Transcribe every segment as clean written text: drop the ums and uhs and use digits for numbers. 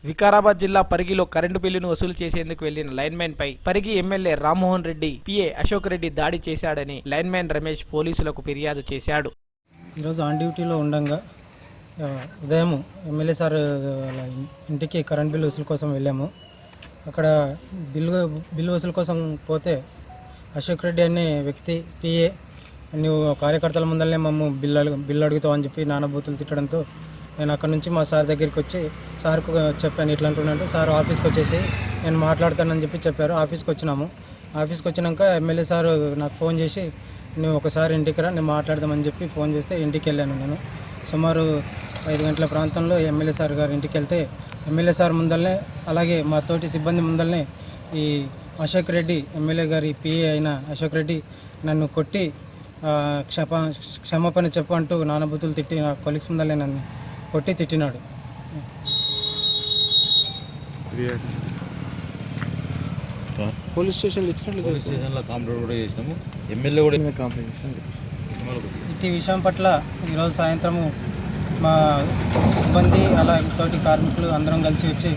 వికారాబాద్ జిల్లా పరిగిలో కరెంటు బిల్లును వసూలు చేసేందుకు వెళ్లిన లైన్మెన్ పై పరిగి ఎమ్మెల్యే రామ్మోహన్ రెడ్డి పిఏ అశోక్ రెడ్డి దాడి చేశాడని లైన్మెన్ రమేష్ పోలీసులకు ఫిర్యాదు చేశాడు. ఈరోజు ఆన్ డ్యూటీలో ఉండగా ఉదయం ఎమ్మెల్యే సార్ ఇంటికి కరెంట్ బిల్లు వసూలు కోసం వెళ్ళాము. అక్కడ బిల్లు వసూలు కోసం పోతే అశోక్ రెడ్డి అనే వ్యక్తి పిఏ నువ్వు కార్యకర్తల ముందరనే బిల్లు అడుగుతావు అని చెప్పి నానబూతులు తిట్టడంతో నేను అక్కడ నుంచి మా సార్ దగ్గరికి వచ్చి సార్కు చెప్పాను, ఇట్లా అంటున్నానంటే సార్ ఆఫీస్కి వచ్చేసి నేను మాట్లాడతానని చెప్పి చెప్పారు. ఆఫీస్కి వచ్చినాము. ఆఫీస్కి వచ్చినాక ఎమ్మెల్యే సార్ నాకు ఫోన్ చేసి నువ్వు ఒకసారి ఇంటికి రా, నేను మాట్లాడదామని చెప్పి ఫోన్ చేస్తే ఇంటికి వెళ్ళాను. నేను సుమారు 5 గంటల ప్రాంతంలో ఎమ్మెల్యే సార్ గారు ఇంటికి వెళ్తే ఎమ్మెల్యే సార్ ముందరనే అలాగే మా తోటి సిబ్బంది ముందరనే ఈ అశోక్ రెడ్డి ఎమ్మెల్యే గారి పిఏ అయిన అశోక్ రెడ్డి నన్ను కొట్టి క్షమాపణ చెప్పు అంటూ నానబూతులు తిట్టి నా కొలీగ్స్ ముందరనే నన్ను కొట్టి తిట్టినాడు. పోలీస్ స్టేషన్లో కంప్లైంట్ కూడా చేసినాము. ఎమ్మెల్యే కూడా కంప్లైంట్. ఇటు విషయం పట్ల ఈరోజు సాయంత్రము మా సిబ్బంది అలా తోటి కార్మికులు అందరం కలిసి వచ్చి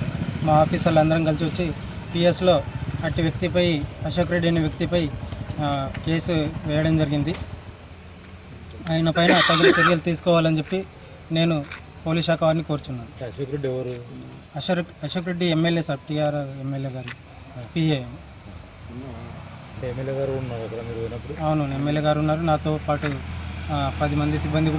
మా ఆఫీసర్లు అందరం కలిసి వచ్చి పిఎస్లో అట్టి వ్యక్తిపై అశోక్ రెడ్డి అనే వ్యక్తిపై కేసు వేయడం జరిగింది. ఆయన పైన తగిన చర్యలు తీసుకోవాలని చెప్పి నేను పోలీస్ శాఖ వారిని కోరుచున్నాను. అశోక్ రెడ్డి ఎవరు? Ashok Reddy MLA sir, TR MLA గారు పిఏ. ఎమ్మెల్యే గారు ఉన్నారు అక్కడ మీరు పోయినప్పుడు? అవును, ఎమ్మెల్యే గారు ఉన్నారు. నాతో పాటు 10 మంది సిబ్బంది